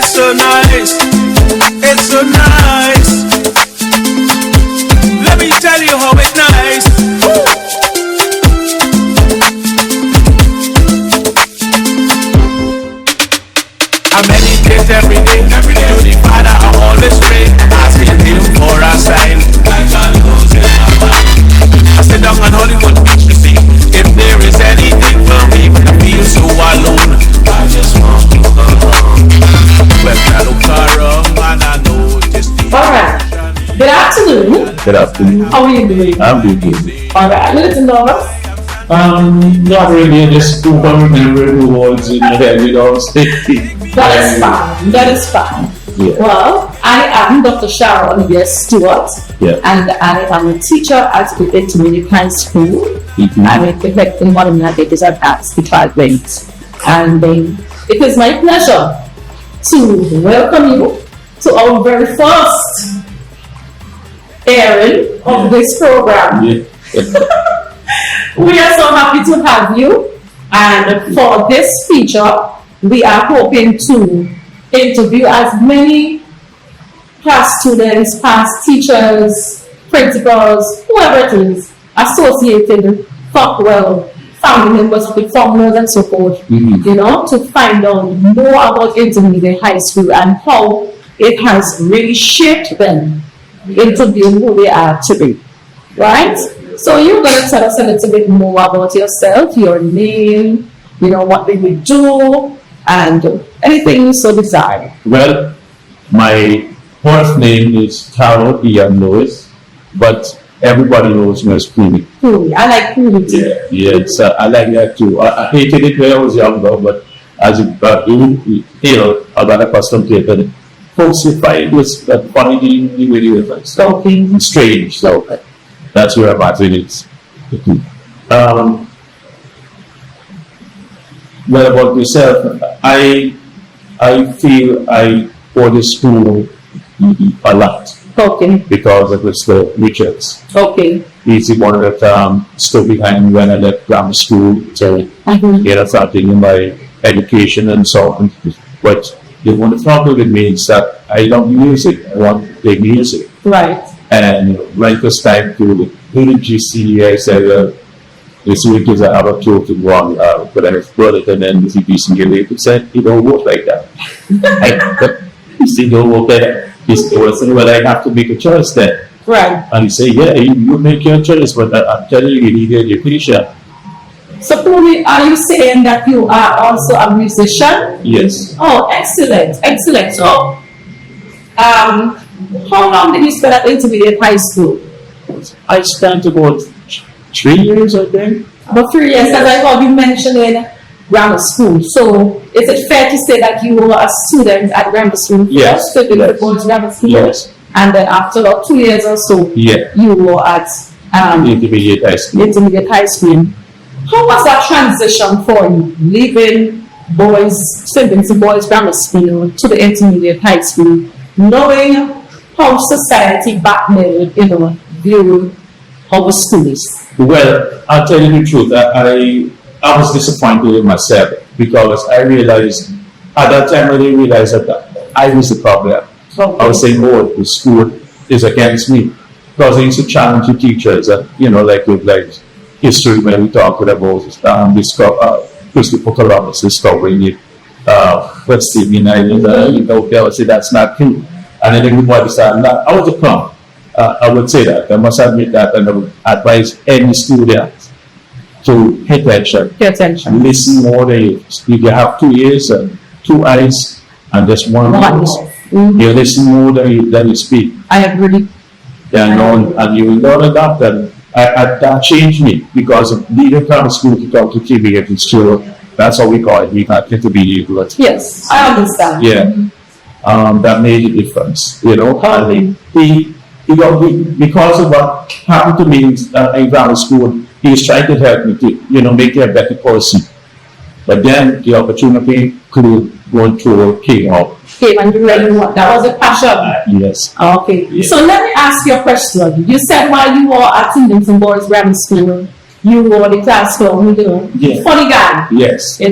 It's so nice. It's so nice. Let me tell you how it's nice. Woo! I meditate every day. To the Father I always pray, asking Him for a sign. Like a rose in my mind. I sit down on Hollywood Beach to see if there is anything for me. But I feel so alone. I just want to go home. When I look around and I notice the Alright. Good afternoon. Good afternoon. How are you doing? I'm doing good. Alright, a little nervous. Not really. I just don't remember the words in my head, you know. That is fine. That is fine. Yeah. Well, I am Dr. Shara Stewart, and I am a teacher at the Intermediate High School. I'm in one of my babies at the department, and it is my pleasure to welcome you to our very first airing of this program. We are so happy to have you, and for this feature, we are hoping to interview as many past students, past teachers, principals, whoever it is, associated, family members with formulas and so forth, you know, to find out more about intermediate high school and how it has really shaped them into being who they are today, right? So you're going to tell us a little bit more about yourself, your name, you know, what they will do, and anything you so desire. Well, my first name is Carol Ian Lewis, but everybody knows me as Ploomie. Ploomie. I like Ploomie too. Yes, I like that too. I hated it when I was younger, but as you know, I got accustomed to it. And folks would find it was funny the way it was something strange. So that's where I'm at with it. Well, about myself, I feel I owe the school a lot. Okay. Because of Mr. Richards. Okay. He's the one that stood behind me when I left grammar school. So he had something in my education and so on. But the one problem with me is that I love music. I want to play music. Right. And when it was time to do the GC, I said, this week is I have a tour to go on, but I brought it, and then the CPC said, "You don't work like that." He said, "Don't work like that." He said, "Well, I have to make a choice then." Right. And he said, "Yeah, you make your choice, but I'm telling you, you need education." So, Ploomie, are you saying that you are also a musician? Yes. Oh, excellent, excellent. So, how long did you spend at intermediate high school? I spent about 3 years, I think. About 3 years, as I heard you mentioning grammar school. So, is it fair to say that you were a student at grammar school? Yes. So, you were going to grammar school? Yes. And then after about 2 years or so, you were at intermediate high school. Intermediate high school. How was that transition for you, leaving St. Boys Grammar School to the intermediate high school, knowing how society back then, viewed our schools? Well, I'll tell you the truth. I was disappointed with myself because I realized at that time I didn't realize that I was the problem. Okay. I was saying, "Oh, the school is against me," because I used to challenge the teachers, like history when we talked about Christopher Columbus discovering it, West Indian Island. They would say that's not true, and then everybody said, "I was a clown." I would say that. I must admit that, and I would advise any student to pay attention. Pay attention. Listen more than you. If you have 2 ears and 2 eyes and just one nose, you listen more than you speak. I agree. And you will learn that. And that changed me because of leaving grammar school to talk to TV at school. That's how we call it. We can't intermediate. Yes, I understand. Yeah. That made a difference. Because of what happened to me in grammar school, he was trying to help me to, make me a better person. But then the opportunity to go through came up. And you really want that was a passion. Yes. Okay. Yes. So let me ask you a question. You said while you were attending St. Boys Grammar School, you were the classroom, funny guy. Yes. The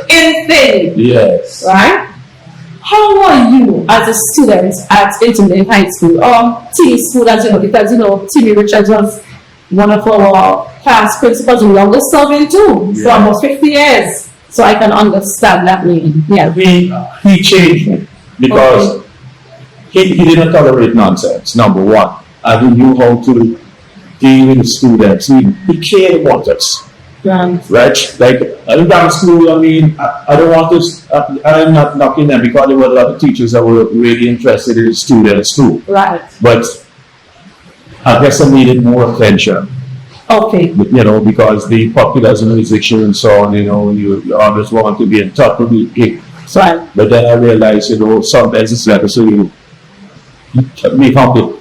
in thing. Yes. Right? how are you as a student at Intermediate High School or TD School, as you know, because you know Timmy Richards was one of our class principals, longest serving too, for almost 50 years. So I can understand that meaning. Yeah. He changed me because he didn't tolerate nonsense, number one. And he knew how to deal with the students. He cared about us. Right? Like, in grammar school, I mean, I don't want to, I'm not knocking them because there were a lot of teachers that were really interested in the students too. Right. But I guess I needed more attention. Okay. You know, because the popular musician and so on, you know, you always want to be in touch with the Right. But then I realized, you know, sometimes it's better so you be humble.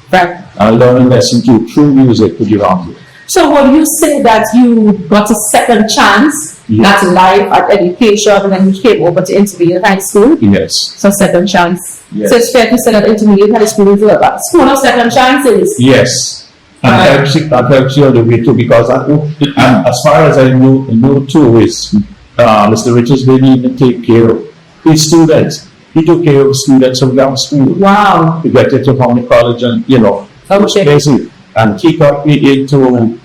Right. I learned a lesson too, through music to be humble. So would you say that you got a second chance at life, at education, when you came over to Intermediate High School? Yes. So second chance. Yes. So it's fair to say that Intermediate High School is a school of second chances. Yes. And that helps you on the way too, because as far as I know too, is Mr. Richards didn't even take care of his students. He took care of students from down school. Wow. To get into County College and, you know, basically. And he got me into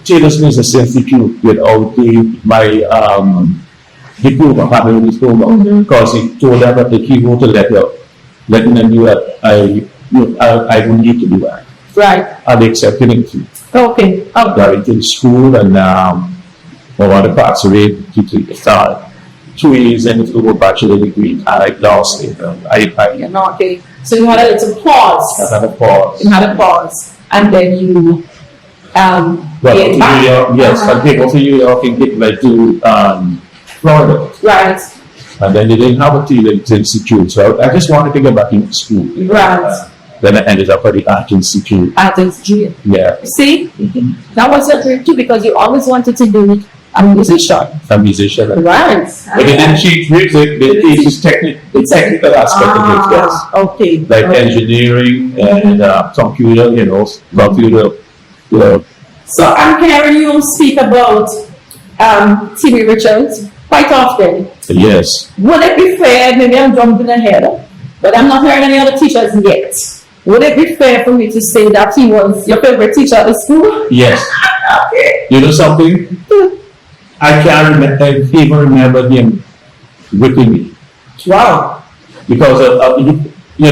Taylor's Business Institute without my diploma, having a diploma, because he told them that he wrote a letter letting them know that I would need to do that. Right. And they accepted it. Okay. I got into school and over the past rate, he took the start. 2 years and to go bachelor degree, and I lost it. Okay. So you had a little pause. I had a pause. You had a pause, and then you New York, yes, I came over to New York and get back to Florida. Right. And then they didn't have a T-Legs Institute, so I just wanted to get back into school. Right. Then I ended up at the Art Institute. Art Institute. Yeah. See, that was your dream too, because you always wanted to be a musician. A musician. Right. But they didn't teach music, they teach the technical aspect of it, yes. Okay. Like engineering and computer, computer. So I'm hearing you speak about Timmy Richards quite often. Yes. Would it be fair, maybe I'm jumping ahead, but I'm not hearing any other teachers yet. Would it be fair for me to say that he was your favorite teacher at the school? Yes. Okay. You know something? I can't even remember him whipping me. Wow. Because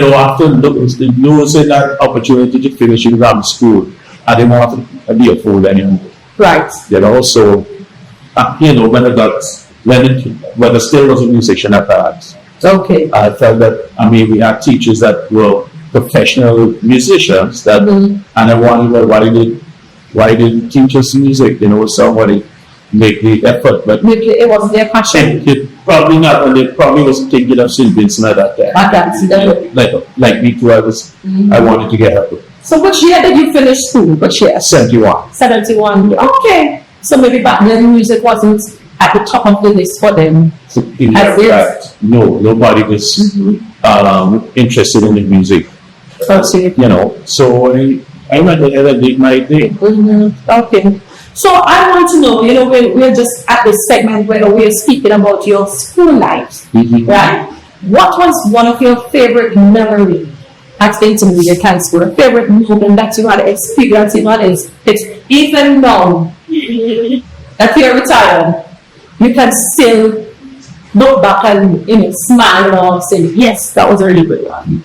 after losing that opportunity to finish in grammar school, I didn't want to be a fool anymore. Right. When I still was a musician at that. Okay. I felt that, we had teachers that were professional musicians that, and I wondered why didn't teach us music? Somebody make the effort, but maybe it wasn't their passion. It probably not, and they probably was thinking of St. Vincent at that time. Like me too, I wanted to get help. So which year did you finish school? Which year? 71. 71. Yeah. Okay. So maybe back then music wasn't at the top of the list for them. No, nobody was interested in the music. Okay. So I went ahead and did my thing. Okay. So I want to know, we're just at this segment where we're speaking about your school life, right? What was one of your favorite memories at the Intermediate High School? A favorite moment that you had experienced it's even now that you're retired, you can still look back and smile or say, yes, that was a really good one.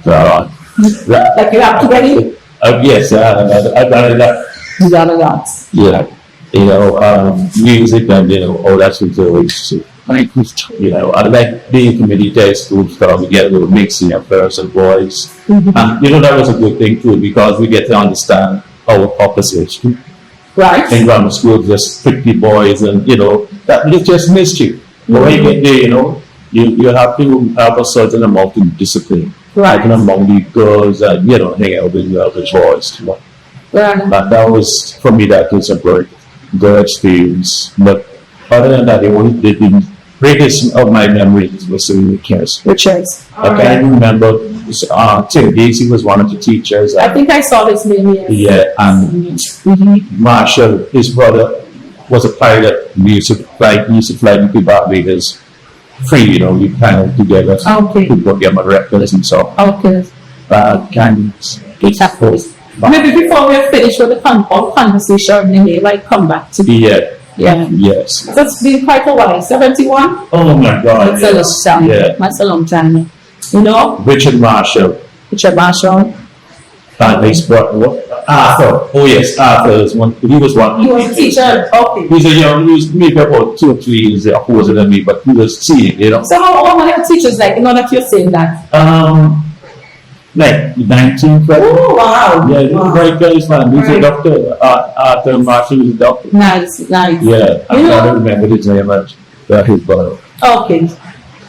Like you have 20? Yes, I got that. You got a lot. Yeah. Music and, all that sort of things. I like being community day school stuff. We get a little mixing of girls and boys. And, that was a good thing too, because we get to understand our opposites. Right. In grammar school, just strictly boys and, that is just mischief. But when you get there, you have to have a certain amount of discipline. Right. Like among the girls and, hang out with the other boys. Right. But that was, for me, that was a good experience. But other than that, the greatest of my memories was the Richards. Richards. I can remember Tim Gacy was one of the teachers. I think I saw his name, yes. Yeah, and Marshall, his brother, was a pilot. We used to fly to Barbados free, we kind of together. Okay. To put them on records and so. Okay. Candies. Exactly. Maybe before we finish with the conversation, we may come back to Yeah. Yeah. Yes. So it's been quite a while. 71? Oh my God. That's a long time. Yeah. That's a long time. Richard Marshall. Richard Marshall. His brother. Arthur. Oh yes, Arthur is one. He was one. He was a teacher. Okay. He was maybe about 2 or 3 years older than me, but he was seeing, So how old were your teachers like? That you're saying that. Like 19, 20. Oh wow. Yeah, he's a very close man. He's a doctor. Arthur Marshall is a doctor. Nice. Yeah, I don't remember his name, but his brother. Okay.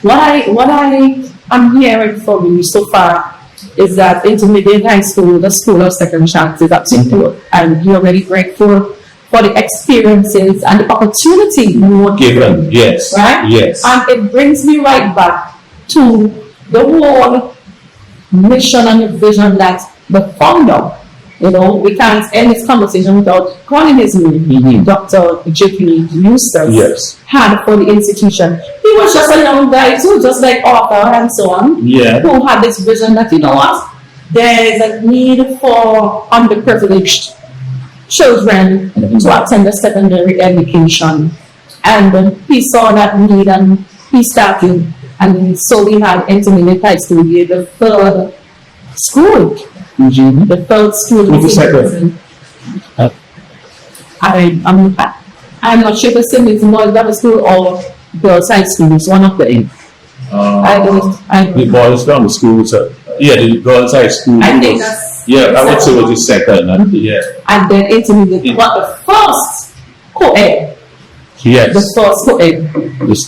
What I am hearing from you so far is that intermediate high school, the school of second chances, absolutely, and you're very grateful for the experiences and the opportunity you were Given, yes. Right? Yes. And it brings me right back to the whole mission and the vision that the founder, we can't end this conversation without calling his name, Dr. J.P. Eustace, Yes. had for the institution. He was just a young guy too, just like Arthur and so on, Yeah. who had this vision that, there is a need for underprivileged children to attend the secondary education. And he saw that need and he started. And so we had intermediate high school year, the third school. The third school. What's the second? I'm not sure if it's in the school or girls' high school. It's one of them. I don't. The boys down the school, the girls' high school. I think that's. Yeah, I would say it was the second. Yeah. And then intermediate, what the first co-ed. Yes. The first co-ed.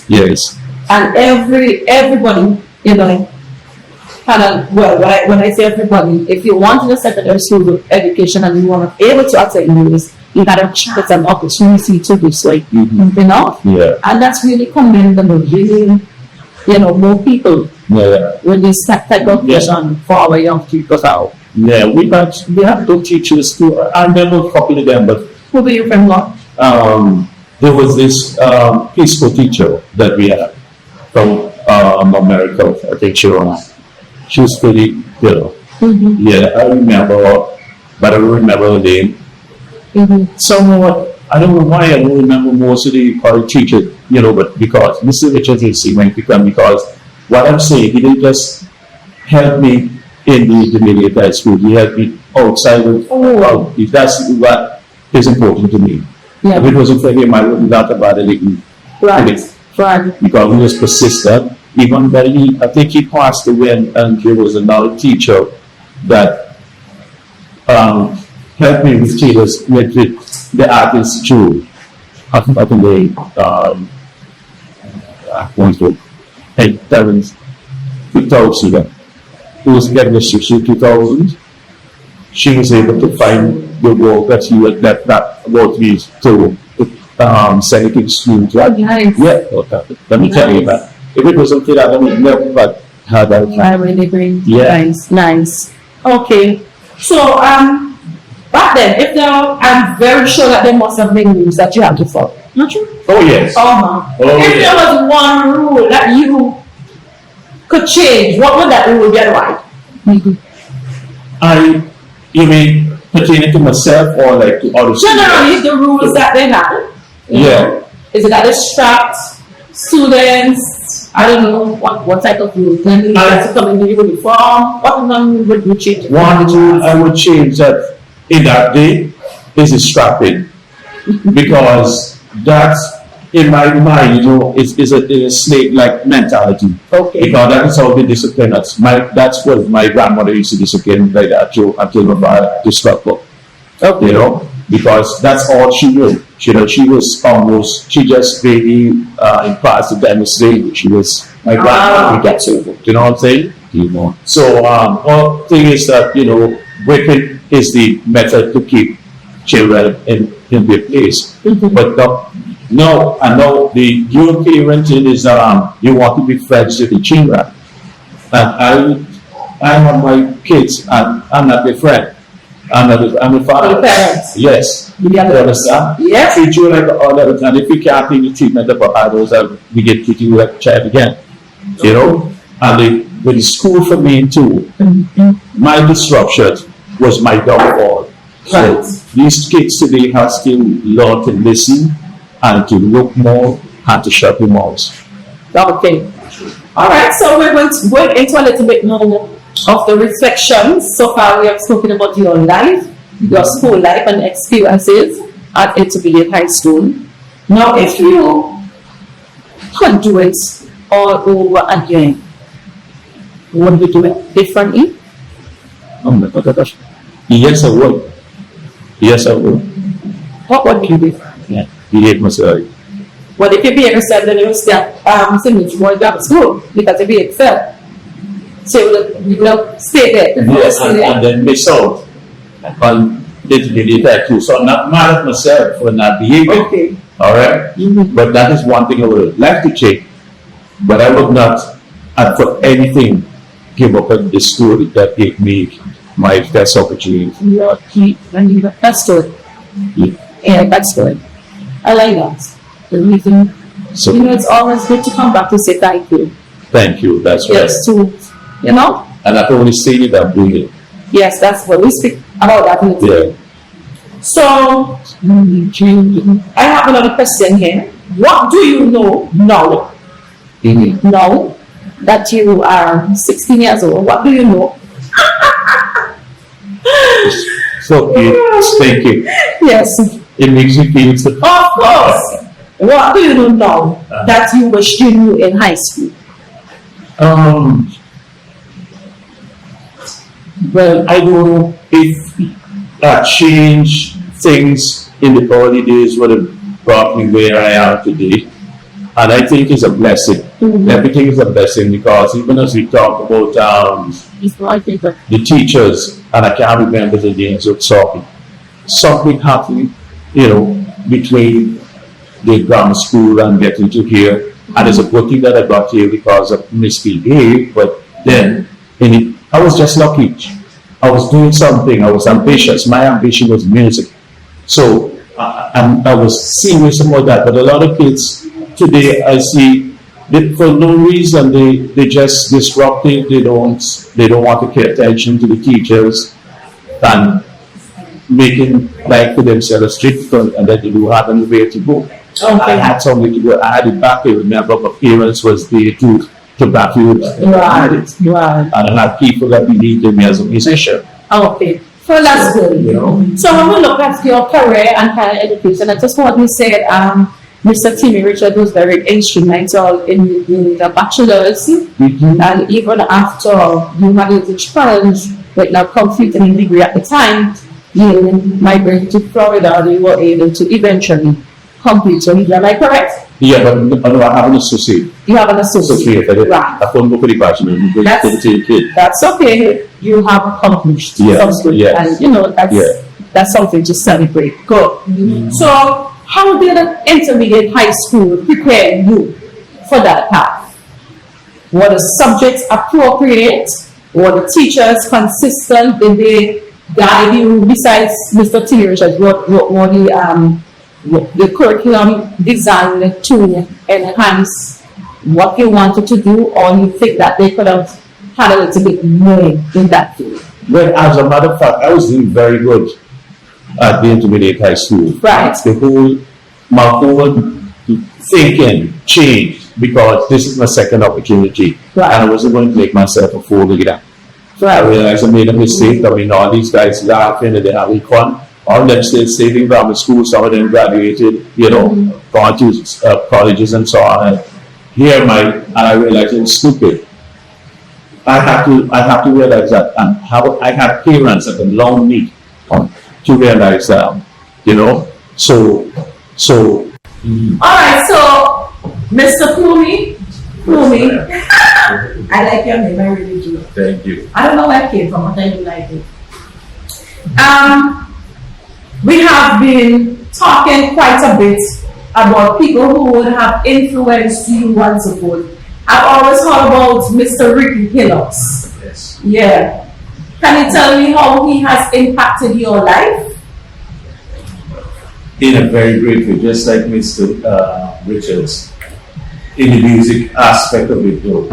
Yes. And everybody, when I say everybody, if you want a secondary school education and you want to be able to attend this, you got to get an opportunity to do so. Yeah. And that's really commendable. Really, more people with this type of vision for our young people out. Yeah, we have two teachers too. I remember a couple of them, but who were you from? What? There was this preschool teacher that we had from America. I think she was pretty, Yeah, I remember her, but I don't remember her name. Somewhat, I don't know why I don't remember most of the college teachers, but because Mr. Richards is because what I'm saying, he didn't just help me in the intermediate high school, he helped me outside of, that's what is important to me. Yeah. If it wasn't for him, I wouldn't have about it. Right. Because he was persistent. Even when I think he passed away, and there was another teacher that helped me with Taylor's with the Art Institute. I think they went to 2000. Who was getting a 2000. She was able to find the work that she had that about me to send it to students. Oh, nice. Yeah, okay. Let me tell you that. If it was something that I would never had that. I really agree. Yeah. Nice. Okay. So back then, I'm very sure that there must have been rules that you had to follow. Not true? Oh yes. If there was one rule that you could change, what would that rule be and why? You mean pertaining to myself or like to other students? Generally, the rules that they had. Yeah. Is it that they strapped students? I don't know what type of rules. Then you have to come in the uniform. What one would you change? One rule I would change that in that day is the strapping. Because that's in my mind, is a slave-like mentality. Okay. Because that is how they discipline us. That's what my grandmother used to discipline like that until my father discovered. Okay. Because that's all she knew. She was she just really impressed the demonstration. She was my grandmother gets over. You know what I'm saying? So our thing is that whipping is the method to keep children in their place. But no, I know the your parenting is you want to be friends with the children. And I have my kids and I'm not their friend. I'm a father. Parents. Yes. You understand? Yes. Treat you like all the time. If you can't take the treatment of adults, we get treated you like a child again. You know? And with the school for me too, my disruption was my downfall. So these kids today have to learn to listen and to look more and to shut their mouths. Okay. All right, so we're going to go into a little bit more of the reflections. So far, we have spoken about your life, your school life, and experiences at Intermediate High School. Now, if you could do it all over again, would you do it differently? Oh my God. Yes, I would. Yes, I would. What would you do? Yeah. Behave myself. Well, if you behave yourself, then you will stay more job at school because you behave yourself. So you will stay there. Yes, and then miss out on Intermediate High too. So I'm not mad at myself for not behaving. Okay. All right? But that is one thing I would like to change. But I would not, and for anything, give up on the school that gave me my best opportunity. That's good. Yeah, that's good. I like that. The reason, So, it's always good to come back to say thank you. thank you. That's right. Yes, And I can only say it, I'm doing it. Yes, that's what we speak about that in the Yeah. So, I have another question here. What do you know now? Now that you are 16 years old, what do you know? So, thank you. Yes, It makes you feel so. of course. What do you know now that you wish you knew in high school? Well, I don't know if that change things in the early days would have brought me where I am today. And I think it's a blessing. Everything is a blessing because even as we talk about the teachers, and I can't remember the names of something happened, between the grammar school and getting to here. And it's a good thing that I got here because of misbehaved, but then I was just lucky. I was doing something, I was ambitious. My ambition was music. So I was serious about that. But a lot of kids today, I see, for no reason, they just disruptive. They don't want to pay attention to the teachers and making life for themselves difficult, and that they don't have anywhere to go. I had something to go. I had it back. I remember my parents was there to back you. Right. And I had people that believed in me as a musician. Okay. So that's good. So when we look at your career and higher education, I just want to say Mr. Timmy Richard was very instrumental in the bachelor's, and even after you had a challenge with now completing a degree at the time, you migrated to Florida, and you were able to eventually complete your degree. Am I correct? Yeah, but no, I have an associate. You have an associate. Right. I couldn't go for the bachelor. That's okay. You have accomplished something, and that's something to celebrate. Good. So, how did an intermediate high school prepare you for that path? Were the subjects appropriate? Were the teachers consistent? Did they guide you? Besides Mr. T. Richards, what the curriculum designed to enhance what you wanted to do, or you think that they could have had a little bit more in that field? Well, as a matter of fact, I was doing very good at the intermediate high school. Right. My whole thinking changed because this is my second opportunity. Right. And I wasn't going to make myself a fool again. Right. I realized I made a mistake. I mean, all these guys laughing and they're having fun. All of them still stayed in grammar school. Some of them graduated, gone to colleges and so on. And I realized it was stupid. I have to realize that, and I had parents that allowed me to realize that, So. All right, so Mr. Ploomie, I like your name, I really do. Thank you. I don't know where it came from, but I do like it. We have been talking quite a bit about people who would have influenced you and so forth. I've always heard about Mr. Ricky Hillox. Yes. Yeah. Can you tell me how he has impacted your life? in a very great way, just like Mr. Richards, in the music aspect of it though.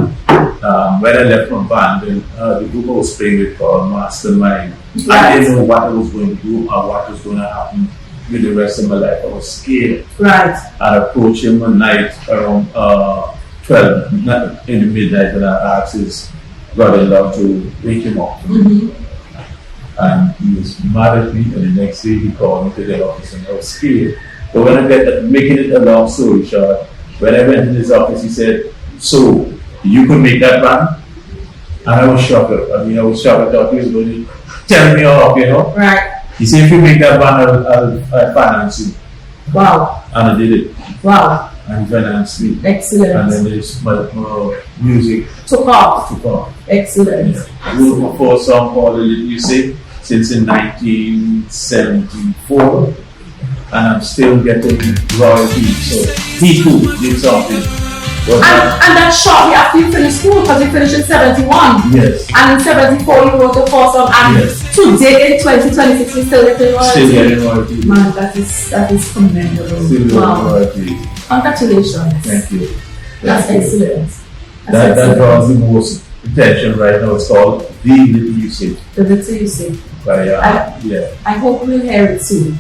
When I left my band, the group I was playing with called Mastermind, I didn't know what I was going to do or what was going to happen with the rest of my life. I was scared. Right. I approached him one night around 12 in the midnight, and I asked his brother-in-law to wake him up. And he was mad at me, and the next day he called me to the office, and I was scared. But when I making it a long story short, when I went in his office, he said, "So you could make that band?" And I was shocked. I was shocked. I thought he was going to tell me off, Right. He said, "If you make that band, I'll finance you." Wow. And I did it. Wow. And he financed me. Excellent. And then there's my music Took off. Excellent. I wrote my first song called "The Little You Say" since in 1974, and I'm still getting royalties. So he too did something. And that's shortly after you finished school, because you finished in 71. Yes. And in 74 you wrote your first song, and today in 2026 you still getting royalties. Still getting royalties. Man, that is commendable. Still getting Wow. royalties. Congratulations. Thank you. That's excellent. That draws the most attention right now. It's called "The Little You Say." The Little You Say. By, I hope we'll hear it soon.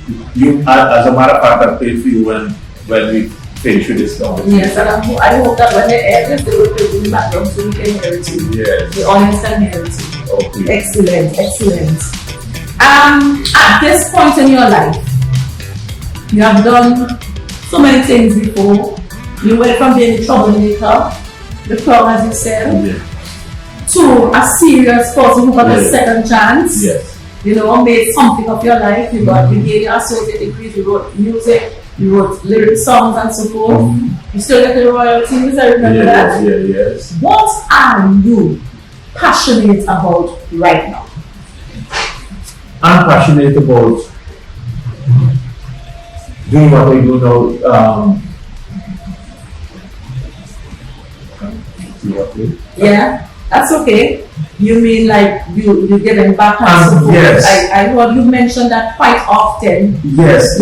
As a matter of fact, I played for you when we finish with this song. Yes, and I hope that when they air this, they will play it in the background so we can hear it too. Yes. The audience can hear it too. Okay. Excellent, excellent. At this point in your life, you have done so many things before. You went from being a troublemaker, the clown as you said, to a serious person who got a second chance. Yes. Made something of your life. You got you gained your associate degrees, you wrote music, you wrote lyric songs and so forth. You still get the royalties, I remember that. Yes. What are you passionate about right now? I'm passionate about doing what I do now. Yeah, that's okay. You mean like you getting back and so forth? Yes. I heard you mention that quite often. Yes,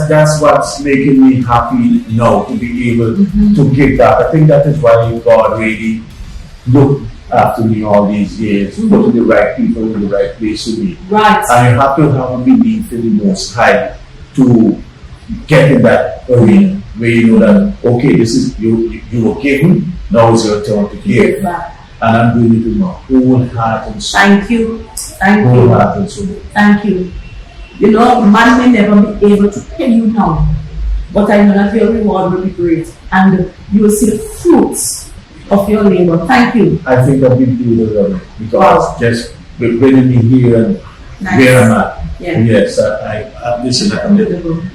that's what's making me happy now, to be able to give that. I think that is why God really looked after me all these years, putting the right people in the right place with me. Right. And you have to have a belief in the Most High to get in that arena where you know that, okay, this is you were given, now it's your turn to give. And I'm doing it with my whole heart and soul. Thank you. Whole heart and soul. Thank you. Man may never be able to pay you now, but I know that your reward will be great, and you will see the fruits of your labor. Thank you. I think I've been doing it because just bringing me here and where I'm at. Yeah. Yes, I listen.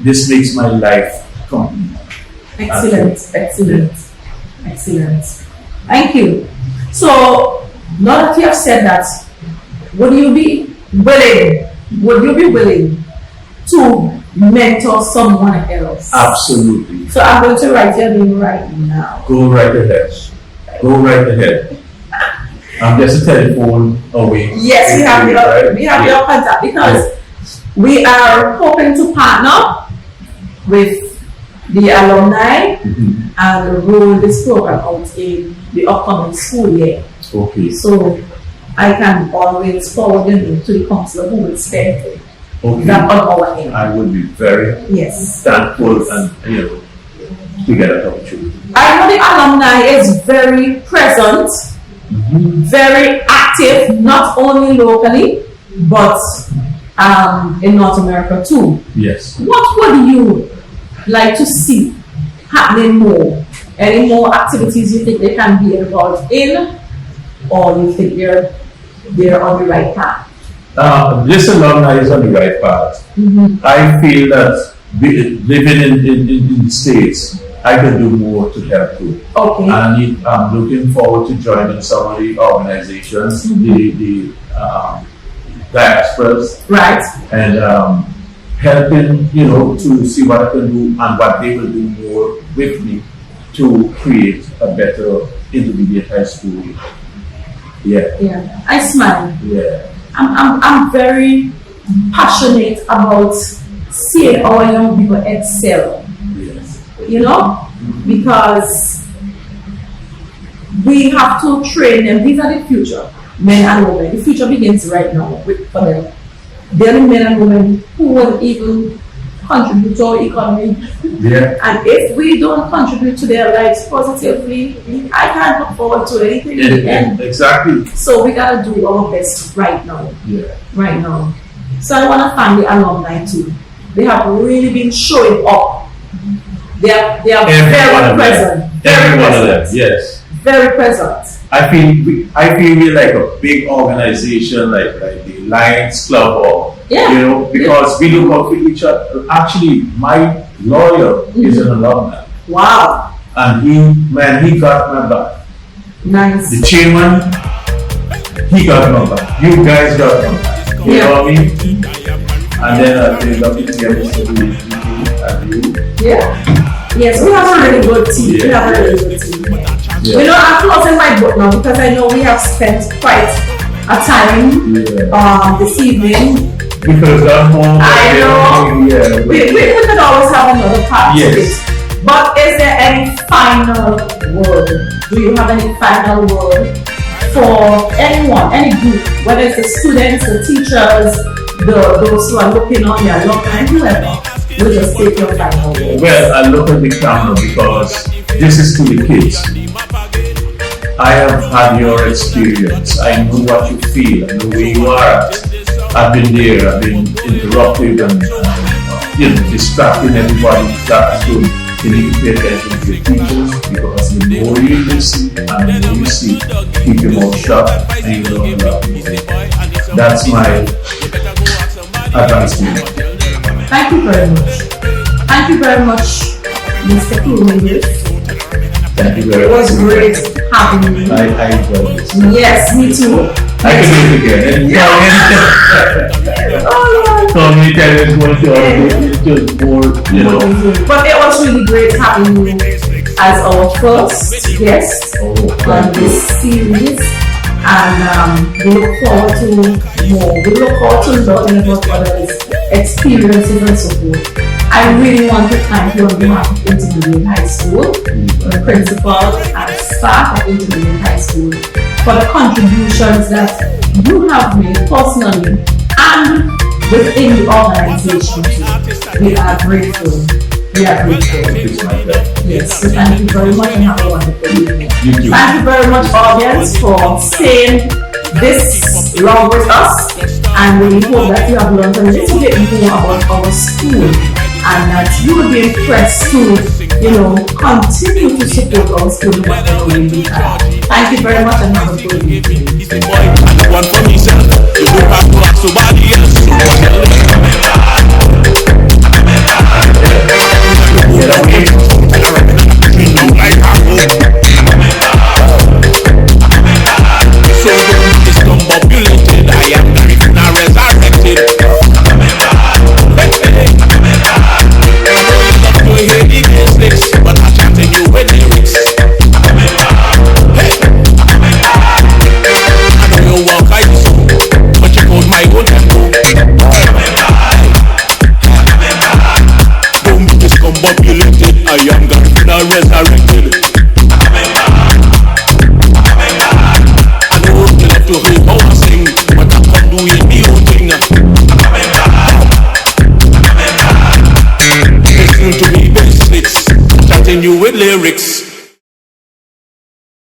This makes my life complete. Excellent. Thank you. So, now that you have said that, would you be willing to mentor someone else? Absolutely. So I'm going to write your name right now. Go right ahead. I'm just a telephone away. Yes, we have your contact, because we are hoping to partner with the alumni and roll this program out in the upcoming school year. Okay. So I can always forward your name to the counselor who will spend it. Okay. That on our end. I would be very thankful and to get an opportunity. I know the alumni is very present, very active, not only locally but in North America too. Yes. What would you like to see happening more? Any more activities you think they can be involved in, or you think they're on the right path? This alumni is on the right path. I feel that living in the States, I can do more to help too. Okay. And I'm looking forward to joining some of the organizations, the diasporas, right, and helping, to see what I can do and what they will do more with me to create a better intermediate high school. Yeah. I smile. Yeah. I'm very passionate about seeing our young people excel. Yes. You know, because we have to train them. These are the future men and women. The future begins right now for them. They're the men and women who will even contribute to our economy. Yeah. And if we don't contribute to their lives positively, I can't look forward to anything in the end. Exactly. So we gotta do our best right now. Yeah. Right now. So I want to thank the alumni too. They have really been showing up. They are very present. Every one of them, yes. Very present. I feel we're like a big organization, like the Lions Club, or you know, because we look out for each other. Actually, my lawyer is an alumni. Wow. And he got my back. Nice. The chairman, he got my back. You guys got my back. You know what I mean? And then the WTF and you. Yeah. Yes, we have a really good team. We have a really good team. Yeah. You know, I'm closing my book now because I know we have spent quite a time this evening. Because I'm home. I know. Yeah. We could always have another part to Yes. it. But is there any final word? Do you have any final word for anyone, any group, whether it's the students, the teachers, those who are looking on their alumni, whoever? We'll just take your final word. Well, I look at the camera because this is to the kids. I have had your experience. I know what you feel. I know where you are. I've been there. I've been interrupted and distracting everybody in the classroom. You need to pay attention to your teachers because the more you listen and the more you see, keep your mouth shut and you learn a lot more. That's my advice to you. Thank you very much. Thank you very much, Mr. Ploomie Lewis. Thank you very It much. was great having you. I enjoyed this. Yes, me too. I can do it again. So many times it's just more, you know. But it was really great having you as our first guest on this series. And we look forward to more. We look forward to learning about others' experiences and so forth. I really want to thank you on behalf of Intermediate High School, the principal and staff of Intermediate High School, for the contributions that you have made personally and within the organization too. We are grateful. We are grateful. Yes, so thank you very much and have a wonderful evening. Thank you very much, audience, for staying this long with us. And we hope that you have learned a little bit more about our school and that you will be impressed to, continue to support our school in whatever way we can. Thank you very much and have a good evening. One for me, you don't have to ask somebody else.